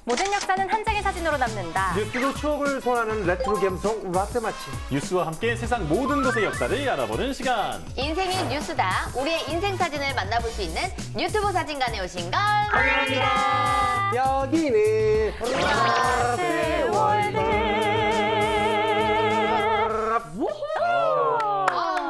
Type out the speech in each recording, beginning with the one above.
모든 역사는 한 장의 사진으로 남는다. 뉴스로 추억을 소환하는 레트로 감성 라떼마치. 뉴스와 함께 세상 모든 것의 역사를 알아보는 시간. 인생이 뉴스다. 우리의 인생 사진을 만나볼 수 있는 유튜브 사진관에 오신 걸 환영합니다. 여기는 라떼 월드.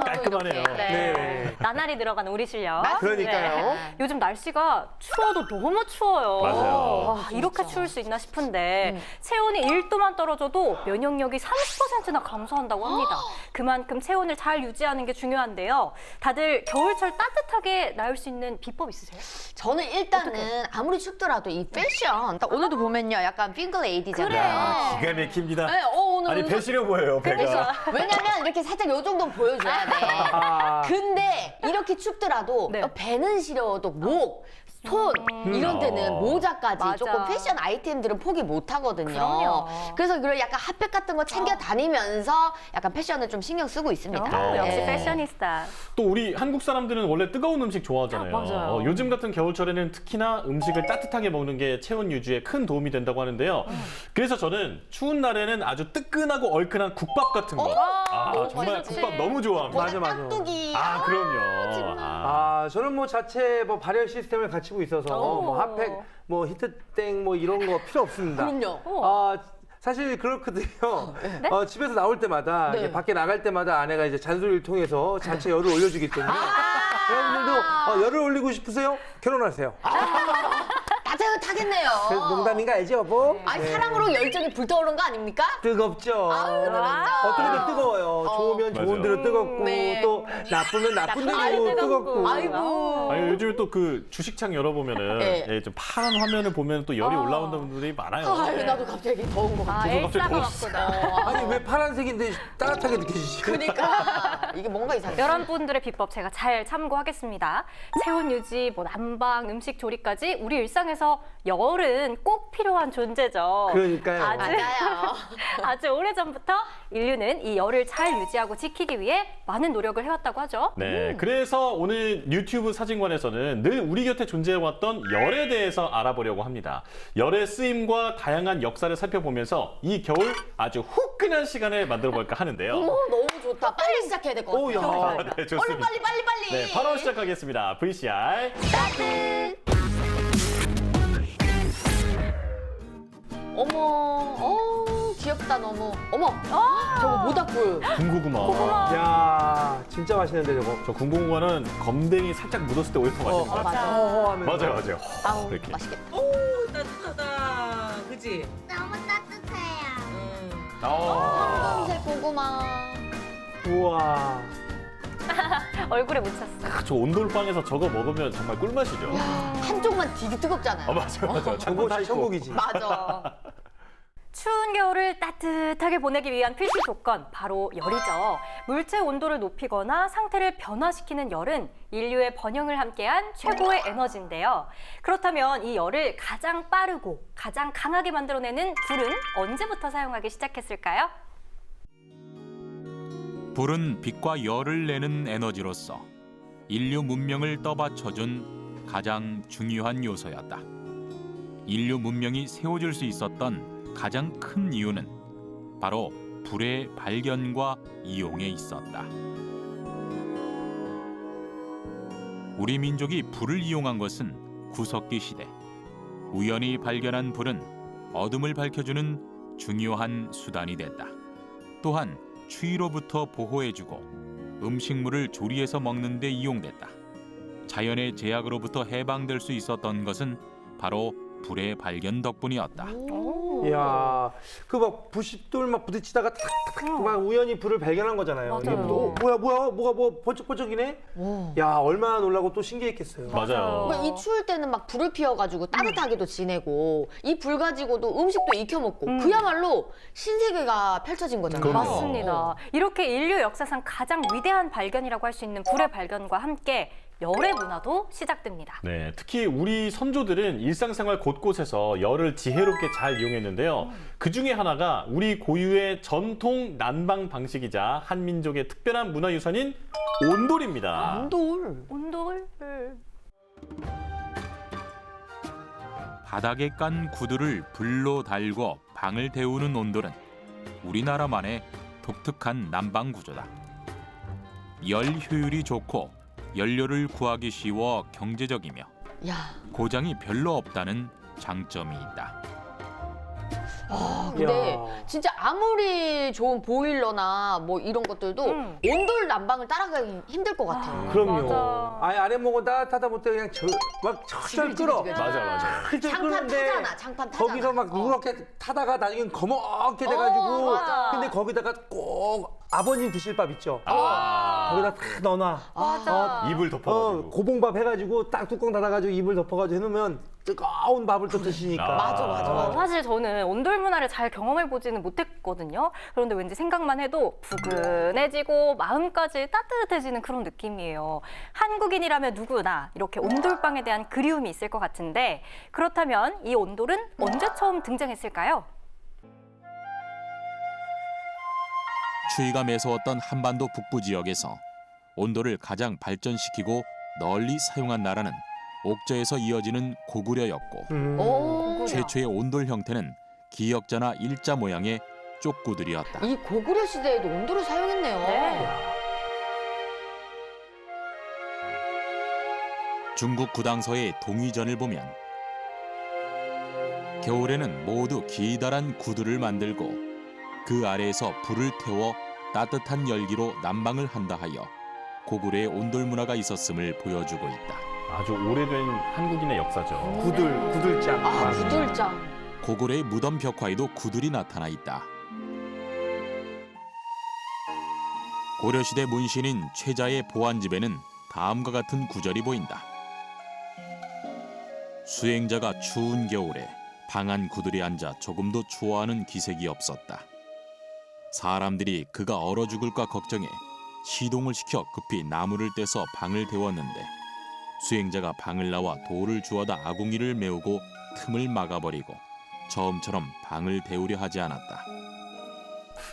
깔끔하네요. 네. 나날이 늘어가는 우리 실력. 그러니까요. 요즘 날씨가 추워도 너무 추워요. 맞아요. 와, 이렇게 추울 수 있나 싶은데 체온이 1도만 떨어져도 면역력이 30%나 감소한다고 합니다. 그만큼 체온을 잘 유지하는 게 중요한데요. 다들 겨울철 따뜻하게 나을 수 있는 비법 있으세요? 저는 일단은 아무리 춥더라도 이 패션 딱 오늘도 보면요 약간 핑크 레이디잖아요. 기가 막힙니다. 네, 오늘 아니 배 시려 보여요, 배가. 왜냐면 이렇게 살짝 요 정도 보여줘야 돼. 근데 이렇게 춥더라도 네. 배는 시려도 목, 손 이런 데는 모자까지 맞아. 조금 패션 아이템들은 포기 못 하거든요. 그럼요. 그래서 그런 약간 핫팩 같은 거 챙겨 다니면서 약간 패션을 좀 신경 쓰고 있습니다. 역시 네. 패셔니스타. 또 우리 한국 사람들은 원래 뜨거운 음식 좋아하잖아요. 맞아요. 요즘 같은 겨울철에는 특히나 음식을 따뜻하게 먹는 게 체온 유지에 큰 도움이 된다고 하는데요. 그래서 저는 추운 날에는 아주 뜨끈하고 얼큰한 국밥 같은 거. 정말 맛있지. 국밥 너무 좋아합니다. 맞아, 맞아. 깍두기. 그럼요. 아. 저는 뭐 자체 뭐 발열 시스템을 갖추고 있어서 뭐 핫팩, 뭐 히트땡 뭐 이런 거 필요 없습니다. 그럼요. 사실 그렇거든요. 집에서 나올 때마다 네. 이제 밖에 나갈 때마다 아내가 이제 잔소리를 통해서 자체 열을 올려주기 때문에 여러분들도 열을 올리고 싶으세요? 결혼하세요. 따뜻하겠네요. 그래서 농담인가 알지 여보? 아니 네. 사랑으로 열정이 불타오른 거 아닙니까? 뜨겁죠. 뜨겁죠. 어떻게든 뜨거워요. 좋으면 좋은 맞아요. 대로 뜨겁고 네. 또 나쁘면 나쁜 나쁜 대로 대로 뜨겁고. 아이고. 아니, 요즘에 또 그 주식창 열어보면은 네. 예, 좀 파란 화면을 보면 또 열이 올라온다는 분들이 많아요. 아유, 나도 갑자기 더운 거 같아. 엘사 갑자기 같구나. 아니 왜 파란색인데 따뜻하게 느껴지지? 그러니까 이게 뭔가 이상해. 여러분들의 비법 제가 잘 참고하겠습니다. 체온 유지, 뭐 난방, 음식 조리까지 우리 일상에서 열은 꼭 필요한 존재죠. 그러니까요. 맞아요. 아주 오래전부터 인류는 이 열을 잘 유지하고 지키기 위해 많은 노력을 해왔다고 하죠. 네, 그래서 오늘 유튜브 사진관에서는 늘 우리 곁에 존재해왔던 열에 대해서 알아보려고 합니다. 열의 쓰임과 다양한 역사를 살펴보면서 이 겨울 아주 후끈한 시간을 만들어 볼까 하는데요. 너무 좋다. 빨리 시작해야 될 것 같아요. 오, 야. 네, 좋습니다. 얼른 빨리. 네, 바로 시작하겠습니다. VCR. 어머, 귀엽다 너무. 어머, 저거 모닥불. 군고구마. 야 진짜 맛있는데 저거. 저 군고구마는 검댕이 살짝 묻었을 때 오히려 더 맛있는 것 같아요. 허허하면서. 맞아요. 아우, 이렇게. 맛있겠다. 오 따뜻하다 그지? 너무 따뜻해요. 황금색 고구마. 우와. 얼굴에 묻혔어. 저 온돌방에서 저거 먹으면 정말 꿀맛이죠. 한쪽만 되게 뜨겁잖아요. 맞아요. 천국, 천국이지. 맞아. 추운 겨울을 따뜻하게 보내기 위한 필수 조건, 바로 열이죠. 물체 온도를 높이거나 상태를 변화시키는 열은 인류의 번영을 함께한 최고의 에너지인데요. 그렇다면 이 열을 가장 빠르고 가장 강하게 만들어내는 불은 언제부터 사용하기 시작했을까요? 불은 빛과 열을 내는 에너지로서 인류 문명을 떠받쳐준 가장 중요한 요소였다. 인류 문명이 세워질 수 있었던 가장 큰 이유는 바로 불의 발견과 이용에 있었다. 우리 민족이 불을 이용한 것은 구석기 시대. 우연히 발견한 불은 어둠을 밝혀주는 중요한 수단이 됐다. 또한 추위로부터 보호해주고 음식물을 조리해서 먹는 데 이용됐다. 자연의 제약으로부터 해방될 수 있었던 것은 바로 불의 발견 덕분이었다. 이야, 그 막 부싯돌 막 부딪히다가 탁탁탁 막 우연히 불을 발견한 거잖아요. 맞아요. 이게 또, 뭐가 뭐 번쩍번쩍이네? 야, 얼마나 놀라고 또 신기했겠어요. 맞아요. 그러니까 이 추울 때는 막 불을 피워가지고 따뜻하게도 지내고 이 불 가지고도 음식도 익혀 먹고 그야말로 신세계가 펼쳐진 거잖아요. 그럼요. 맞습니다. 이렇게 인류 역사상 가장 위대한 발견이라고 할 수 있는 불의 발견과 함께 열의 문화도 시작됩니다. 네, 특히 우리 선조들은 일상생활 곳곳에서 열을 지혜롭게 잘 이용했는데요. 그 중에 하나가 우리 고유의 전통 난방 방식이자 한민족의 특별한 문화유산인 온돌입니다. 온돌. 온돌. 바닥에 깐 구두를 불로 달고 방을 데우는 온돌은 우리나라만의 독특한 난방 구조다. 열 효율이 좋고 연료를 구하기 쉬워 경제적이며 야, 고장이 별로 없다는 장점이 있다. 근데 야. 진짜 아무리 좋은 보일러나 뭐 이런 것들도 온돌 난방을 따라가기 힘들 것 같아요. 그럼요. 맞아. 아예 아랫목은 따뜻하다 못해 그냥 막 철철 끓어. 지글지글. 맞아. 철철 장판 끄는데 타잖아, 장판 타잖아. 거기서 막 누렇게 타다가 나중엔 거먹게 돼가지고 맞아. 근데 거기다가 꼭 아버님 드실 밥 있죠. 아, 거기다 탁 넣어놔. 맞아. 이불 덮어가지고. 고봉밥 해가지고 딱 뚜껑 닫아가지고 이불 덮어가지고 해놓으면 뜨거운 밥을 또 드시니까. 맞아. 사실 저는 온돌 문화를 잘 경험해보지는 못했거든요. 그런데 왠지 생각만 해도 부근해지고 마음까지 따뜻해지는 그런 느낌이에요. 한국인이라면 누구나 이렇게 온돌방에 대한 그리움이 있을 것 같은데 그렇다면 이 온돌은 언제 처음 등장했을까요? 추위가 매서웠던 한반도 북부 지역에서 온돌을 가장 발전시키고 널리 사용한 나라는 옥저에서 이어지는 고구려였고 오, 최초의 온돌 형태는 기역자나 일자 모양의 쪽구들이었다. 이 고구려 시대에도 온돌을 사용했네요. 네. 중국 구당서의 동의전을 보면 겨울에는 모두 기다란 구두를 만들고 그 아래에서 불을 태워 따뜻한 열기로 난방을 한다 하여 고구려의 온돌 문화가 있었음을 보여주고 있다. 아주 오래된 한국인의 역사죠. 구들장. 아, 구들장. 고구려의 무덤 벽화에도 구들이 나타나 있다. 고려시대 문신인 최자의 보안집에는 다음과 같은 구절이 보인다. 수행자가 추운 겨울에 방한 구들에 앉아 조금도 추워하는 기색이 없었다. 사람들이 그가 얼어 죽을까 걱정해 시동을 시켜 급히 나무를 떼서 방을 데웠는데 수행자가 방을 나와 돌을 주워다 아궁이를 메우고 틈을 막아버리고 처음처럼 방을 데우려 하지 않았다.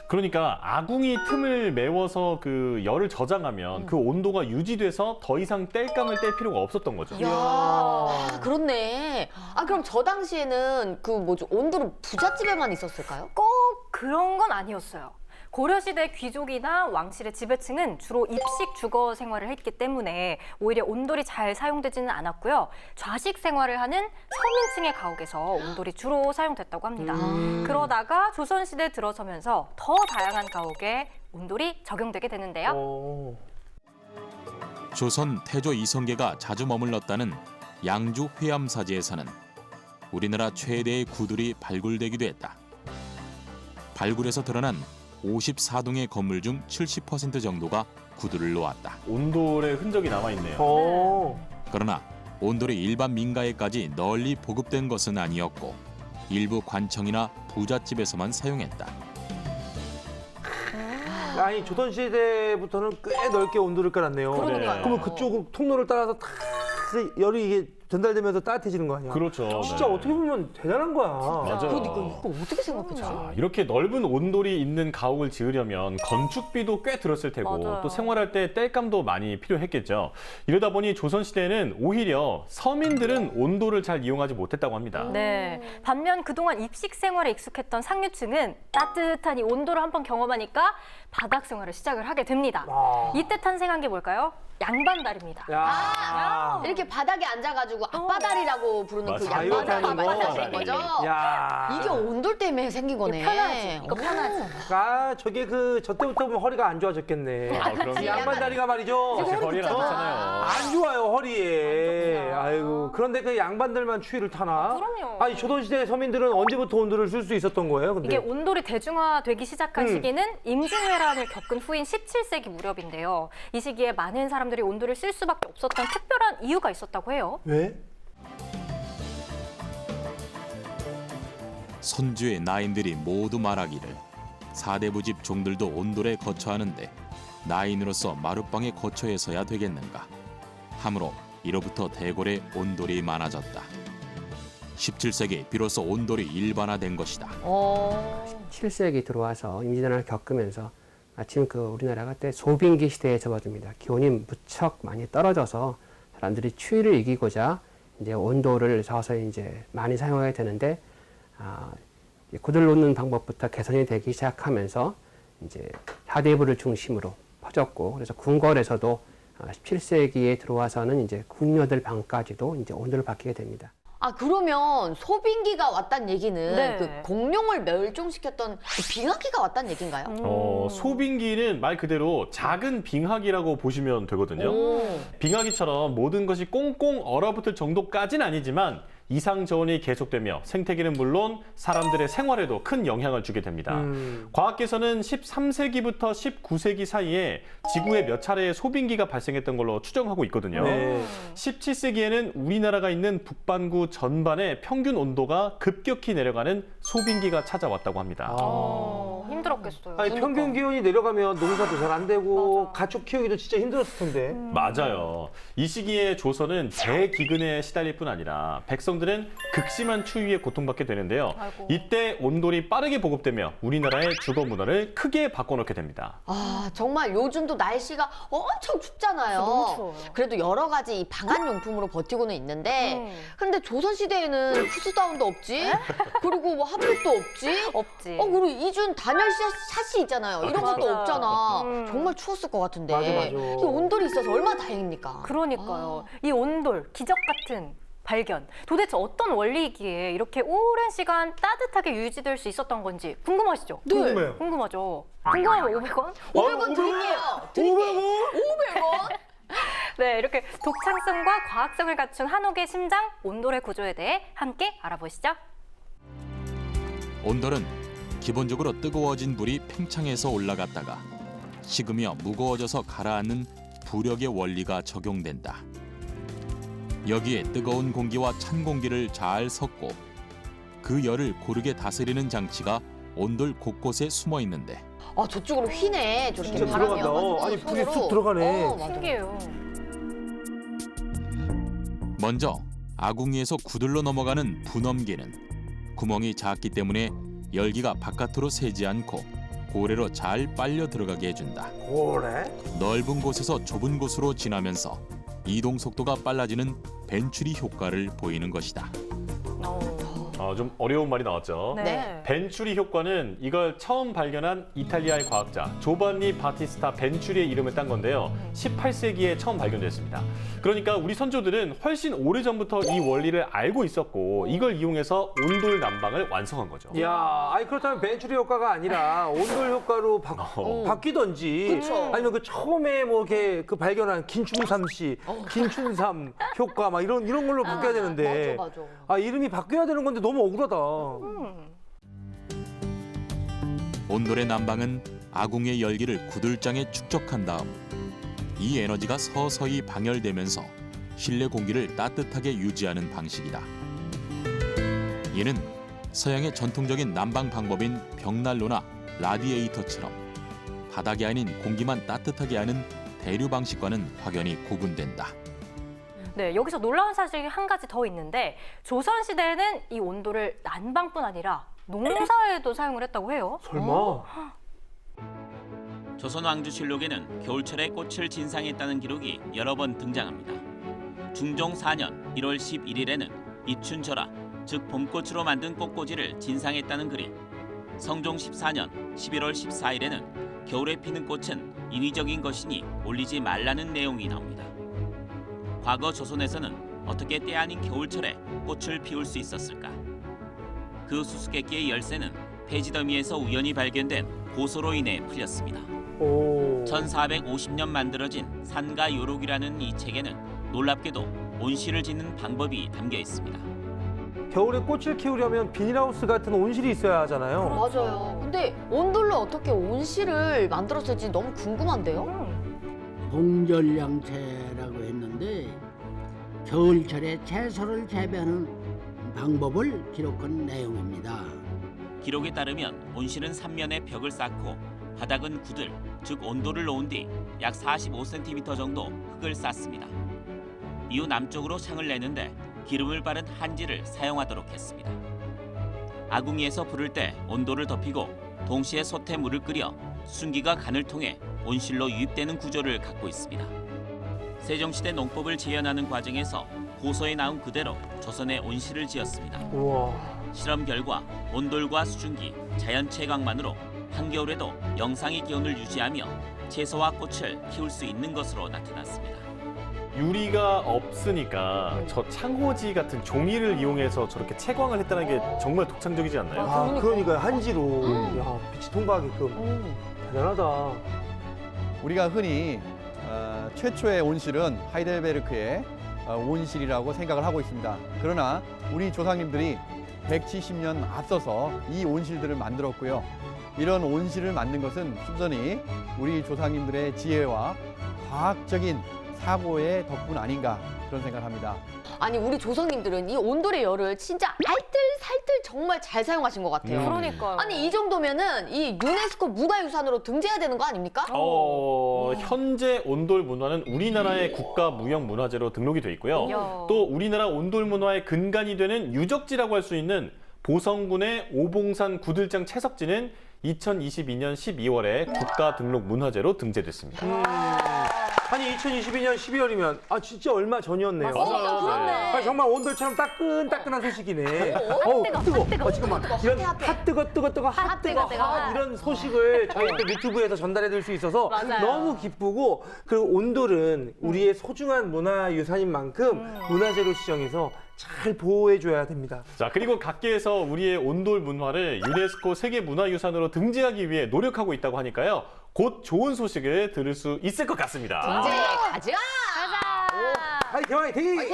그러니까 아궁이 틈을 메워서 그 열을 저장하면 그 온도가 유지돼서 더 이상 뗄감을 뗄 필요가 없었던 거죠. 이야, 아, 그렇네. 아, 그럼 저 당시에는 그 뭐죠? 온돌은 부잣집에만 있었을까요? 꼭 그런 건 아니었어요. 고려시대 귀족이나 왕실의 지배층은 주로 입식 주거 생활을 했기 때문에 오히려 온돌이 잘 사용되지는 않았고요. 좌식 생활을 하는 서민층의 가옥에서 온돌이 주로 사용됐다고 합니다. 그러다가 조선시대 들어서면서 더 다양한 가옥에 온돌이 적용되게 되는데요. 오. 조선 태조 이성계가 자주 머물렀다는 양주 회암사지에서는 우리나라 최대의 구들이 발굴되기도 했다. 발굴에서 드러난 54동의 건물 중 70% 정도가 구들을 놓았다. 온돌의 흔적이 남아있네요. 오. 그러나 온돌이 일반 민가에까지 널리 보급된 것은 아니었고 일부 관청이나 부잣집에서만 사용했다. 아니 조선시대부터는 꽤 넓게 온돌을 깔았네요. 그러니까요. 그러면 그쪽 통로를 따라서 탁 열이 이게 전달되면서 따뜻해지는 거 아니야? 그렇죠. 진짜 네. 어떻게 보면 대단한 거야. 맞아요. 그러니까 이거 어떻게 생각했지? 자, 이렇게 넓은 온돌이 있는 가옥을 지으려면 건축비도 꽤 들었을 테고 맞아요. 또 생활할 때 뗄감도 많이 필요했겠죠. 이러다 보니 조선시대에는 오히려 서민들은 온돌을 잘 이용하지 못했다고 합니다. 네. 반면 그동안 입식 생활에 익숙했던 상류층은 따뜻한 이 온도를 한번 경험하니까 바닥 생활을 시작을 하게 됩니다. 와. 이때 탄생한 게 뭘까요? 양반다리입니다. 야. 이렇게 바닥에 앉아가지고 앞바다리라고 부르는 그 맞아. 양바다리 이거 만드신 거. 거죠? 야. 이게 온돌 때문에 생긴 거네. 편하지. 이거 편하지. 아 저게 저 때부터 보면 허리가 안 좋아졌겠네. 아, 그럼요. 이 양반 다리가 말이죠. 사실 거리는 안 좋잖아요. 안 좋아요 허리에. 좋구나. 아이고 그런데 그 양반들만 추위를 타나? 그럼요. 아니 조선시대 서민들은 언제부터 온돌을 쓸 수 있었던 거예요? 근데 이게 온돌이 대중화되기 시작한 음. 시기는 임진왜란을 겪은 후인 17세기 무렵인데요. 이 시기에 많은 사람들이 온돌을 쓸 수밖에 없었던 특별한 이유가 있었다고 해요. 왜? 선주의 나인들이 모두 말하기를 사대부집 종들도 온돌에 거처하는데 나인으로서 마룻방에 거처해서야 되겠는가 하므로 이로부터 대궐에 온돌이 많아졌다. 17세기 비로소 온돌이 일반화된 것이다. 7세기 들어와서 임진왜란을 겪으면서 마침 그 우리나라가 그때 소빙기 시대에 접어듭니다. 기온이 무척 많이 떨어져서 사람들이 추위를 이기고자 이제 온도를 서서히 이제 많이 사용하게 되는데 이제 굿을 놓는 방법부터 개선이 되기 시작하면서 이제 4대 불을 중심으로 퍼졌고 그래서 궁궐에서도 17세기에 들어와서는 이제 궁녀들 방까지도 이제 온도를 바뀌게 됩니다. 아 그러면 소빙기가 왔다는 얘기는 네. 그 공룡을 멸종시켰던 그 빙하기가 왔다는 얘기인가요? 소빙기는 말 그대로 작은 빙하기라고 보시면 되거든요. 오. 빙하기처럼 모든 것이 꽁꽁 얼어붙을 정도까지는 아니지만 이상 저온이 계속되며 생태계는 물론 사람들의 생활에도 큰 영향을 주게 됩니다. 과학계에서는 13세기부터 19세기 사이에 지구에 몇 차례의 소빙기가 발생했던 걸로 추정하고 있거든요. 네. 17세기에는 우리나라가 있는 북반구 전반의 평균 온도가 급격히 내려가는 소빙기가 찾아왔다고 합니다. 힘들었겠어요. 아니, 평균 기온이 내려가면 농사도 잘 안 되고 맞아. 가축 키우기도 진짜 힘들었을 텐데. 맞아요. 이 시기에 조선은 대기근에 시달릴 뿐 아니라 백성들은 극심한 추위에 고통받게 되는데요. 아이고. 이때 온돌이 빠르게 보급되며 우리나라의 주거 문화를 크게 바꿔놓게 됩니다. 아 정말 요즘도 날씨가 엄청 춥잖아요. 너무 추워요. 그래도 여러 가지 이 방한용품으로 버티고는 있는데 근데 조선시대에는 후스다운도 없지 그리고 뭐 핫팩도 없지 없지. 그리고 이중 단열 샷이 있잖아요. 이런 것도 맞아. 없잖아. 정말 추웠을 것 같은데 맞아, 맞아. 이 온돌이 있어서 얼마나 다행입니까? 그러니까요. 이 온돌, 기적 같은 발견. 도대체 어떤 원리이기에 이렇게 오랜 시간 따뜻하게 유지될 수 있었던 건지 궁금하시죠? 네. 궁금해요. 궁금하죠? 궁금하면 500원? 500원 드릴게요. 500원? 네, 이렇게 독창성과 과학성을 갖춘 한옥의 심장, 온돌의 구조에 대해 함께 알아보시죠. 온돌은 기본적으로 뜨거워진 불이 팽창해서 올라갔다가 식으며 무거워져서 가라앉는 부력의 원리가 적용된다. 여기에 뜨거운 공기와 찬 공기를 잘 섞고 그 열을 고르게 다스리는 장치가 온돌 곳곳에 숨어 있는데 아 저쪽으로 휘네. 저렇게 진짜 바람이 들어간다. 와가지고 아니, 불이 속으로. 쑥 들어가네. 맞아. 신기해요. 먼저 아궁이에서 구들로 넘어가는 분엄기는 구멍이 작기 때문에 열기가 바깥으로 새지 않고 고래로 잘 빨려 들어가게 해준다. 고래? 넓은 곳에서 좁은 곳으로 지나면서 이동 속도가 빨라지는 벤츄리 효과를 보이는 것이다. 좀 어려운 말이 나왔죠. 네. 벤츄리 효과는 이걸 처음 발견한 이탈리아의 과학자 조반니 바티스타 벤츄리의 이름을 딴 건데요. 18세기에 처음 발견됐습니다. 그러니까 우리 선조들은 훨씬 오래전부터 이 원리를 알고 있었고 이걸 이용해서 온돌 난방을 완성한 거죠. 야, 아니 그렇다면 벤츄리 효과가 아니라 온돌 효과로 바뀌던지. 그쵸. 아니면 그 처음에 뭐 이렇게 그 발견한 긴충삼 씨, 긴충삼 효과 막 이런 걸로 바뀌어야 되는데. 맞아. 아, 이름이 바뀌어야 되는 건데 너무 억울하다. 온돌의 난방은 아궁이의 열기를 구들장에 축적한 다음 이 에너지가 서서히 방열되면서 실내 공기를 따뜻하게 유지하는 방식이다. 이는 서양의 전통적인 난방 방법인 벽난로나 라디에이터처럼 바닥이 아닌 공기만 따뜻하게 하는 대류 방식과는 확연히 구분된다. 네, 여기서 놀라운 사실이 한 가지 더 있는데 조선시대에는 이 온돌을 난방뿐 아니라 농사에도 사용을 했다고 해요. 설마? 조선 왕조실록에는 겨울철에 꽃을 진상했다는 기록이 여러 번 등장합니다. 중종 4년 1월 11일에는 입춘절화, 즉 봄꽃으로 만든 꽃꽂이를 진상했다는 글이, 성종 14년 11월 14일에는 겨울에 피는 꽃은 인위적인 것이니 올리지 말라는 내용이 나옵니다. 과거 조선에서는 어떻게 때 아닌 겨울철에 꽃을 피울 수 있었을까? 그 수수께끼의 열쇠는 폐지더미에서 우연히 발견된 고소로 인해 풀렸습니다. 1450년 만들어진 산가 요록이라는 이 책에는 놀랍게도 온실을 짓는 방법이 담겨 있습니다. 겨울에 꽃을 키우려면 비닐하우스 같은 온실이 있어야 하잖아요. 맞아요. 근데 온돌로 어떻게 온실을 만들었을지 너무 궁금한데요? 공전량채라고 했는데 겨울철에 채소를 재배하는 방법을 기록한 내용입니다. 기록에 따르면 온실은 3면에 벽을 쌓고 바닥은 구들, 즉 온돌을 놓은 뒤 약 45cm 정도 흙을 쌓습니다. 이후 남쪽으로 창을 내는데 기름을 바른 한지를 사용하도록 했습니다. 아궁이에서 불을 때 온돌을 덮이고 동시에 솥에 물을 끓여 순기가 간을 통해 온실로 유입되는 구조를 갖고 있습니다. 세종시대 농법을 재현하는 과정에서 고서에 나온 그대로 조선에 온실을 지었습니다. 우와. 실험 결과 온돌과 수증기, 자연 채광만으로 한겨울에도 영상의 기온을 유지하며 채소와 꽃을 키울 수 있는 것으로 나타났습니다. 유리가 없으니까 저 창호지 같은 종이를 이용해서 저렇게 채광을 했다는 게 정말 독창적이지 않나요? 아, 그러니까 한지로 야, 빛이 통과하게끔 대단하다. 우리가 흔히 최초의 온실은 하이델베르크의 온실이라고 생각을 하고 있습니다. 그러나 우리 조상님들이 170년 앞서서 이 온실들을 만들었고요. 이런 온실을 만든 것은 순전히 우리 조상님들의 지혜와 과학적인 사고의 덕분 아닌가 그런 생각을 합니다. 아니 우리 조상님들은 이 온돌의 열을 진짜 알뜰살뜰 정말 잘 사용하신 것 같아요. 그러니까요. 아니 이 정도면은 이 유네스코 문화유산으로 등재해야 되는 거 아닙니까? 현재 온돌 문화는 우리나라의 국가 무형 문화재로 등록이 돼 있고요. 이야. 또 우리나라 온돌 문화의 근간이 되는 유적지라고 할 수 있는 보성군의 오봉산 구들장 채석지는 2022년 12월에 국가 등록 문화재로 등재됐습니다. 아니 2022년 12월이면 아 진짜 얼마 전이었네요. 맞습니다. 그렇네. 아, 정말 온돌처럼 따끈따끈한 소식이네. 뜨거. 지금 막 이런 핫뜨거 이런 소식을 저희 또 유튜브에서 전달해드릴 수 있어서 맞아요. 너무 기쁘고 그 온돌은 우리의 소중한 문화유산인 만큼 문화재로 지정해서 잘 보호해줘야 됩니다. 자, 그리고 각계에서 우리의 온돌 문화를 유네스코 세계문화유산으로 등재하기 위해 노력하고 있다고 하니까요. 곧 좋은 소식을 들을 수 있을 것 같습니다. 등재 가자! 화이팅!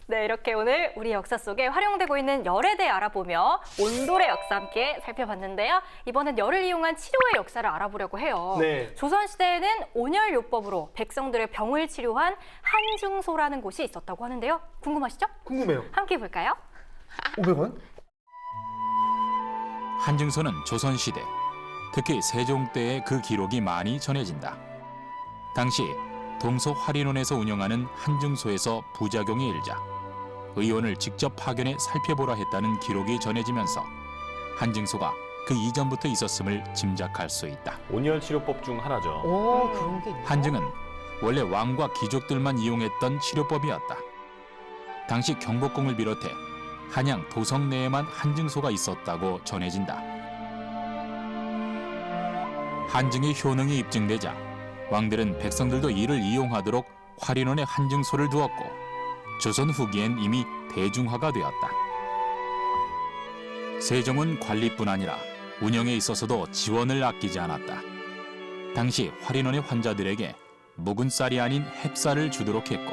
네, 이렇게 오늘 우리 역사 속에 활용되고 있는 열에 대해 알아보며 온돌의 역사 함께 살펴봤는데요. 이번엔 열을 이용한 치료의 역사를 알아보려고 해요. 네. 조선시대에는 온열요법으로 백성들의 병을 치료한 한중소라는 곳이 있었다고 하는데요. 궁금하시죠? 궁금해요. 함께 볼까요? 500원? 한증소는 조선시대, 특히 세종 때의 그 기록이 많이 전해진다. 당시 동서 화린원에서 운영하는 한증소에서 부작용이 일자 의원을 직접 파견해 살펴보라 했다는 기록이 전해지면서 한증소가 그 이전부터 있었음을 짐작할 수 있다. 온열치료법 중 하나죠. 오, 그런 게 있나? 한증은 원래 왕과 귀족들만 이용했던 치료법이었다. 당시 경복궁을 비롯해 한양 도성 내에만 한증소가 있었다고 전해진다. 한증의 효능이 입증되자 왕들은 백성들도 이를 이용하도록 화린원에 한증소를 두었고 조선 후기엔 이미 대중화가 되었다. 세종은 관리뿐 아니라 운영에 있어서도 지원을 아끼지 않았다. 당시 화린원의 환자들에게 묵은 쌀이 아닌 햅쌀을 주도록 했고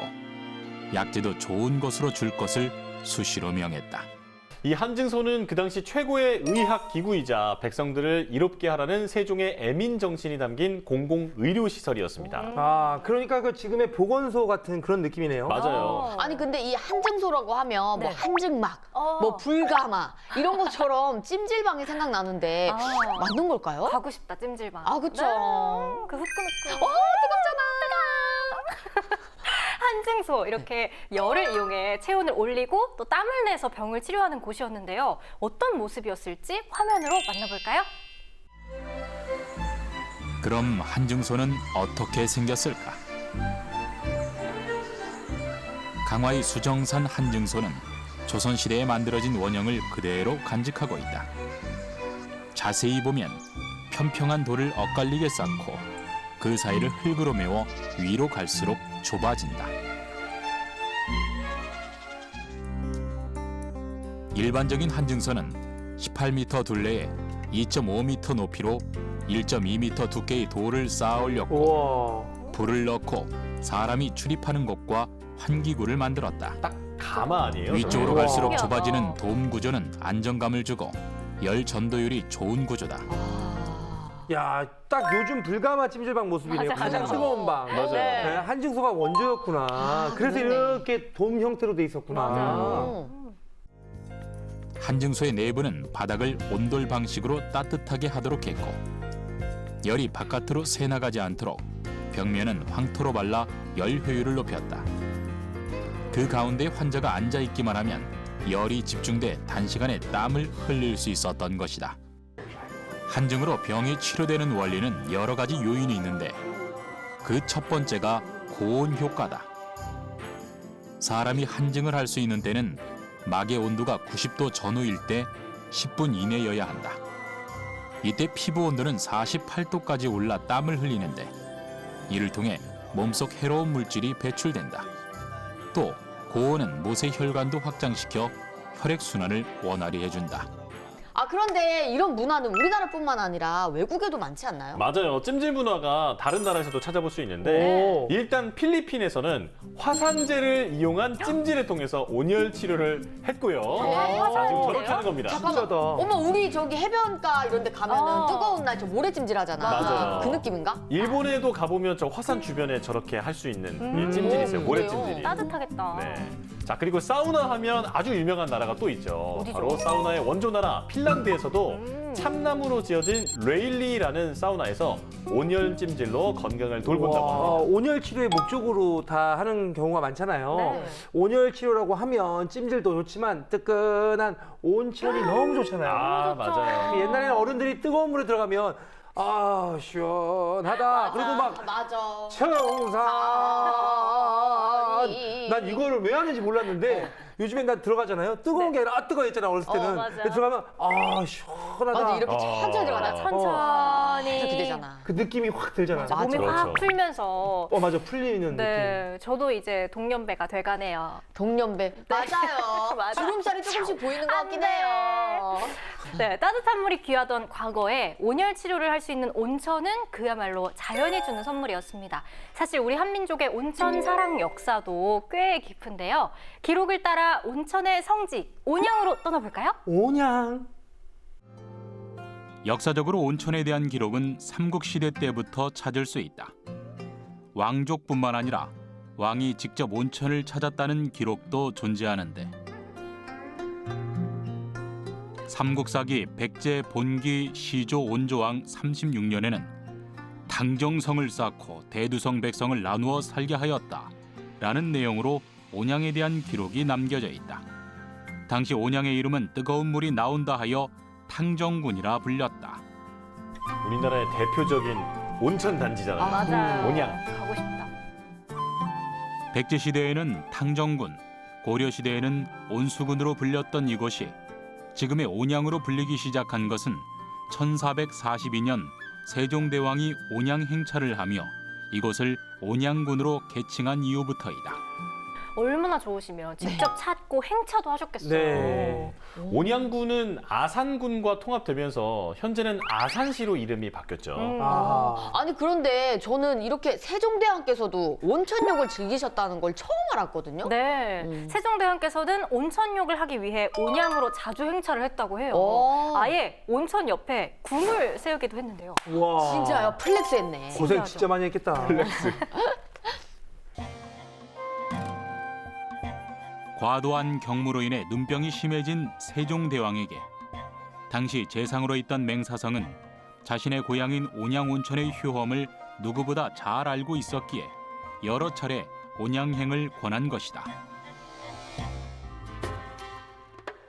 약재도 좋은 것으로 줄 것을 수시로 명했다. 이 한증소는 그 당시 최고의 의학 기구이자 백성들을 이롭게 하라는 세종의 애민 정신이 담긴 공공 의료 시설이었습니다. 아, 그러니까 그 지금의 보건소 같은 그런 느낌이네요. 맞아요. 아니 근데 이 한증소라고 하면 뭐 네. 한증막, 뭐 불가마 이런 것처럼 찜질방이 생각나는데 맞는 걸까요? 가고 싶다, 찜질방. 아 그쵸. 그 후끈후끈. 뜨겁잖아. 한증소, 이렇게 열을 이용해 체온을 올리고 또 땀을 내서 병을 치료하는 곳이었는데요. 어떤 모습이었을지 화면으로 만나볼까요? 그럼 한증소는 어떻게 생겼을까? 강화의 수정산 한증소는 조선시대에 만들어진 원형을 그대로 간직하고 있다. 자세히 보면 평평한 돌을 엇갈리게 쌓고 그 사이를 흙으로 메워 위로 갈수록 좁아진다. 일반적인 한증소는 18m 둘레에 2.5m 높이로 1.2m 두께의 돌을 쌓아 올렸고 우와. 불을 넣고 사람이 출입하는 곳과 환기구를 만들었다. 딱 가마 아니에요? 위쪽으로 우와. 갈수록 신기하다. 좁아지는 돔 구조는 안정감을 주고 열 전도율이 좋은 구조다. 야, 딱 요즘 불가마 찜질방 모습이네요. 맞아, 가장 맞아. 뜨거운 방. 맞아요. 네, 한증소가 원조였구나. 그래서 그러네. 이렇게 돔 형태로 돼 있었구나. 어. 한증소의 내부는 바닥을 온돌 방식으로 따뜻하게 하도록 했고 열이 바깥으로 새나가지 않도록 벽면은 황토로 발라 열 효율을 높였다. 그 가운데 환자가 앉아있기만 하면 열이 집중돼 단시간에 땀을 흘릴 수 있었던 것이다. 한증으로 병이 치료되는 원리는 여러 가지 요인이 있는데 그 첫 번째가 고온 효과다. 사람이 한증을 할 수 있는 때는 막의 온도가 90도 전후일 때 10분 이내여야 한다. 이때 피부 온도는 48도까지 올라 땀을 흘리는데 이를 통해 몸속 해로운 물질이 배출된다. 또 고온은 모세 혈관도 확장시켜 혈액순환을 원활히 해준다. 아 그런데 이런 문화는 우리나라뿐만 아니라 외국에도 많지 않나요? 맞아요. 찜질 문화가 다른 나라에서도 찾아볼 수 있는데 일단 필리핀에서는 화산재를 이용한 찜질을 통해서 온열 치료를 했고요. 자, 지금 저렇게 하는 겁니다. 잠깐만. 어머 우리 저기 해변가 이런 데 가면은 뜨거운 날 저 모래찜질 하잖아. 맞아요. 그 느낌인가? 일본에도 가보면 저 화산 주변에 저렇게 할 수 있는 예, 찜질이 있어요. 모래찜질이. 따뜻하겠다. 네. 자, 그리고 사우나 하면 아주 유명한 나라가 또 있죠. 어디죠? 바로 사우나의 원조 나라 핀란드에서도 참나무로 지어진 레일리라는 사우나에서 온열 찜질로 건강을 돌본다고 합니다. 온열 치료의 목적으로 다 하는 경우가 많잖아요. 네. 온열 치료라고 하면 찜질도 좋지만 뜨끈한 온천이 너무 좋잖아요. 아, 맞아요. 옛날에는 어른들이 뜨거운 물에 들어가면 아 시원하다. 그리고 막 맞아. 청산. 난 이거를 왜 하는지 몰랐는데 요즘엔 난 들어가잖아요. 뜨거운 게 아니라 뜨거웠잖아 어렸을 때는. 맞아. 근데 들어가면 아 시원하다. 맞아 이렇게 천천히 들어가다. 천천히. 이렇게 되잖아. 그 느낌이 확 들잖아요. 몸이 그렇죠. 확 풀면서. 맞아 풀리는 느낌. 네, 저도 이제 동년배가 돼가네요. 동년배. 맞아요. 맞아. 주름살이 조금씩 보이는 것 같긴 안 돼. 해요. 네, 따뜻한 물이 귀하던 과거에 온열 치료를 할 수 있는 온천은 그야말로 자연이 주는 선물이었습니다. 사실 우리 한민족의 온천 사랑 역사도 꽤 깊은데요. 기록을 따라 온천의 성지 온양으로 떠나볼까요? 온양. 역사적으로 온천에 대한 기록은 삼국시대 때부터 찾을 수 있다. 왕족뿐만 아니라 왕이 직접 온천을 찾았다는 기록도 존재하는데 삼국사기 백제 본기 시조 온조왕 36년에는 당정성을 쌓고 대두성 백성을 나누어 살게 하였다 라는 내용으로 온양에 대한 기록이 남겨져 있다. 당시 온양의 이름은 뜨거운 물이 나온다 하여 탕정군이라 불렸다. 우리나라의 대표적인 온천 단지잖아요. 맞아요. 온양. 가고 싶다. 백제 시대에는 탕정군, 고려 시대에는 온수군으로 불렸던 이곳이 지금의 온양으로 불리기 시작한 것은 1442년 세종대왕이 온양 행차를 하며 이곳을 온양군으로 개칭한 이후부터이다. 얼마나 좋으시면 직접 찾고 행차도 하셨겠어요. 네. 온양군은 아산군과 통합되면서 현재는 아산시로 이름이 바뀌었죠. 아니 그런데 저는 이렇게 세종대왕께서도 온천욕을 즐기셨다는 걸 처음 알았거든요. 네, 세종대왕께서는 온천욕을 하기 위해 온양으로 자주 행차를 했다고 해요. 아예 온천 옆에 궁을 세우기도 했는데요. 와. 진짜요? 플렉스했네. 고생 진짜 많이 했겠다. 과도한 경무로 인해 눈병이 심해진 세종대왕에게 당시 재상으로 있던 맹사성은 자신의 고향인 온양온천의 효험을 누구보다 잘 알고 있었기에 여러 차례 온양행을 권한 것이다.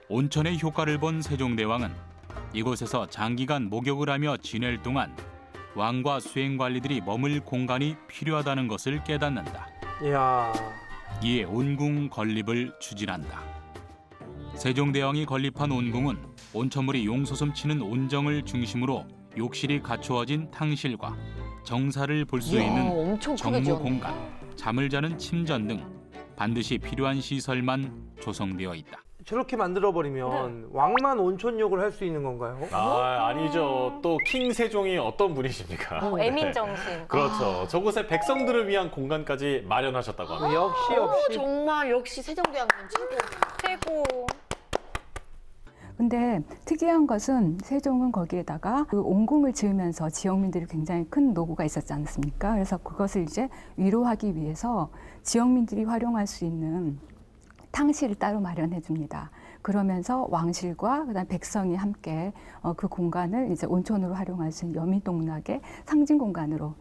온천의 효과를 본 세종대왕은 이곳에서 장기간 목욕을 하며 지낼 동안 왕과 수행관리들이 머물 공간이 필요하다는 것을 깨닫는다. 이야. 이에 온궁 건립을 추진한다. 세종대왕이 건립한 온궁은 온천물이 용솟음 치는 온정을 중심으로 욕실이 갖추어진 탕실과 정사를 볼 수 있는 엄청 크게 정무 지었네. 공간, 잠을 자는 침전 등 반드시 필요한 시설만 조성되어 있다. 저렇게 만들어버리면 왕만 온천욕을 할 수 있는 건가요? 아니죠. 또 킹 세종이 어떤 분이십니까? 애민정신. 그렇죠. 저곳에 백성들을 위한 공간까지 마련하셨다고 합니다. 역시. 정말 역시 세종대왕은 최고. 최고. 근데 특이한 것은 세종은 거기에다가 그 온궁을 지으면서 지역민들이 굉장히 큰 노고가 있었지 않습니까? 그래서 그것을 이제 위로하기 위해서 지역민들이 활용할 수 있는 탕실을 따로 마련해 줍니다. 그러면서 왕실과 그다음 백성이 함께 그 공간을 이제 온천으로 활용할 수 있는 여민동락의 상징 공간으로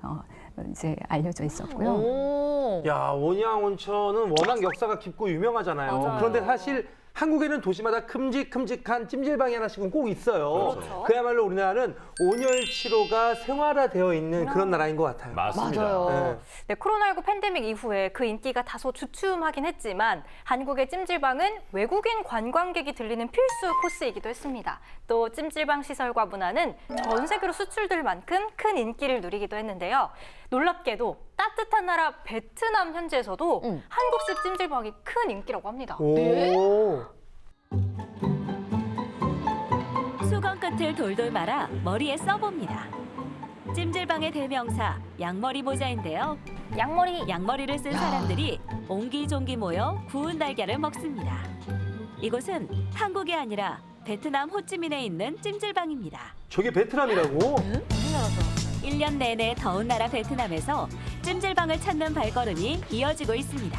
이제 알려져 있었고요. 야, 온양 온천은 워낙 역사가 깊고 유명하잖아요. 맞아요. 그런데 사실 한국에는 도시마다 큼직큼직한 찜질방이 하나씩은 꼭 있어요. 그렇죠. 그야말로 우리나라는 온열치료가 생활화되어 있는 그런 나라인 것 같아요. 맞습니다. 맞아요. 네, 코로나19 팬데믹 이후에 그 인기가 다소 주춤하긴 했지만 한국의 찜질방은 외국인 관광객이 들리는 필수 코스이기도 했습니다. 또 찜질방 시설과 문화는 전 세계로 수출될 만큼 큰 인기를 누리기도 했는데요. 놀랍게도 따뜻한 나라 베트남 현지에서도 한국식 찜질방이 큰 인기라고 합니다. 오. 수건 끝을 돌돌 말아 머리에 써봅니다. 찜질방의 대명사 양머리 모자인데요. 양머리를 쓴 사람들이 옹기종기 모여 구운 달걀을 먹습니다. 이곳은 한국이 아니라 베트남 호찌민에 있는 찜질방입니다. 저게 베트남이라고? 1년 내내 더운 나라 베트남에서 찜질방을 찾는 발걸음이 이어지고 있습니다.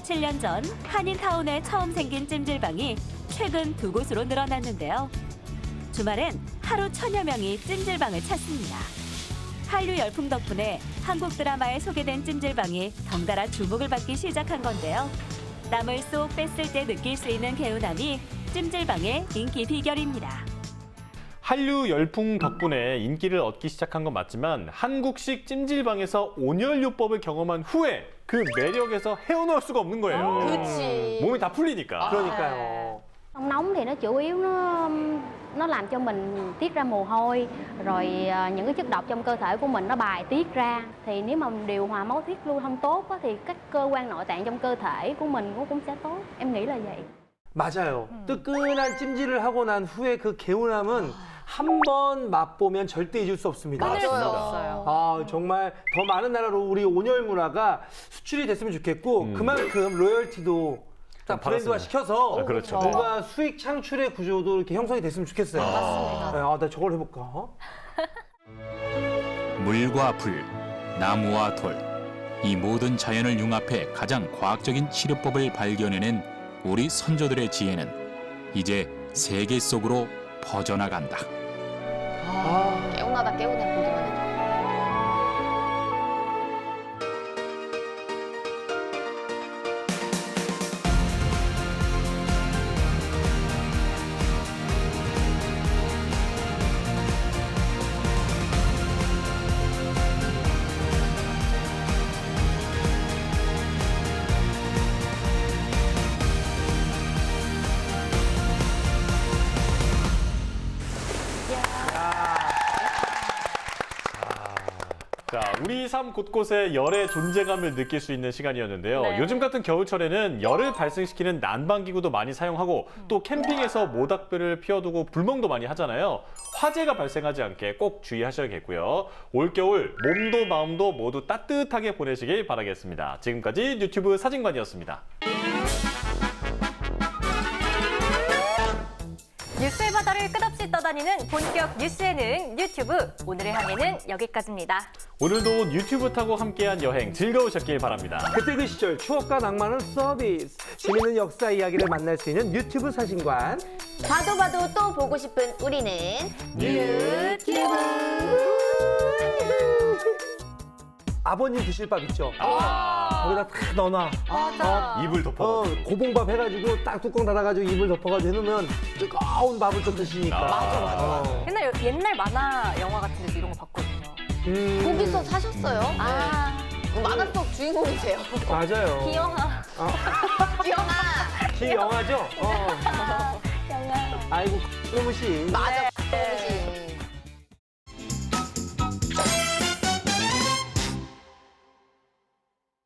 7년 전 한인타운에 처음 생긴 찜질방이 최근 2곳으로 늘어났는데요. 주말엔 하루 1000여 명이 찜질방을 찾습니다. 한류 열풍 덕분에 한국 드라마에 소개된 찜질방이 덩달아 주목을 받기 시작한 건데요. 땀을 쏙 뺐을 때 느낄 수 있는 개운함이 찜질방의 인기 비결입니다. 한류 열풍 덕분에 인기를 얻기 시작한 건 맞지만 한국식 찜질방에서 온열요법을 경험한 후에 그 매력에서 헤어나올 수가 없는 거예요. 그치. 몸이 다 풀리니까. 그러니까요. Nóng thì nó chủ yếu nó làm cho mình tiết ra mồ hôi, rồi những cái chất độc trong cơ thể của mình nó bài tiết ra. Thì nếu mà điều hòa máu huyết lưu thông tốt á, thì các cơ quan nội tạng trong cơ thể của mình cũng sẽ tốt. Em nghĩ là vậy. 맞아요. 뜨끈한 찜질을 하고 난 후에 그 개운함은 한 번 맛보면 절대 잊을 수 없습니다. 끊을 수 없어요. 아, 정말 더 많은 나라로 우리 온열 문화가 수출이 됐으면 좋겠고 그만큼 로열티도 딱 브랜드화 시켜서 그렇죠. 뭔가 수익 창출의 구조도 이렇게 형성이 됐으면 좋겠어요. 맞습니다. 나 저걸 해볼까? 물과 불, 나무와 돌, 이 모든 자연을 융합해 가장 과학적인 치료법을 발견해낸 우리 선조들의 지혜는 이제 세계 속으로 퍼져나간다. 개운하다 개운해 보기만 해도. 자, 우리 삶 곳곳에 열의 존재감을 느낄 수 있는 시간이었는데요. 네. 요즘 같은 겨울철에는 열을 발생시키는 난방기구도 많이 사용하고 또 캠핑에서 모닥불을 피워두고 불멍도 많이 하잖아요. 화재가 발생하지 않게 꼭 주의하셔야겠고요. 올겨울 몸도 마음도 모두 따뜻하게 보내시길 바라겠습니다. 지금까지 유튜브 사진관이었습니다. 뉴스의 바다를 끝없이 떠다니는 본격 뉴스 예능 유튜브. 오늘의 항해는 여기까지입니다. 오늘도 유튜브 타고 함께한 여행 즐거우셨길 바랍니다. 그때 그 시절 추억과 낭만은 서비스. 재밌는 역사 이야기를 만날 수 있는 유튜브 사진관. 봐도 또 보고 싶은 우리는 유튜브. 아버님 드실 밥 있죠? 거기다 탁 넣어놔. 맞아. 이불 덮어가지고. 고봉밥 해가지고 딱 뚜껑 닫아가지고 이불 덮어가지고 해놓으면 뜨거운 밥을 좀 드시니까. 맞아. 옛날 만화 영화 같은 데서 이런 거 봤거든요. 거기서 사셨어요? 만화 속 주인공이세요. 맞아요. 기영아. 기영아. 기영아죠? 영아. 아이고, 너무 씨. 맞아.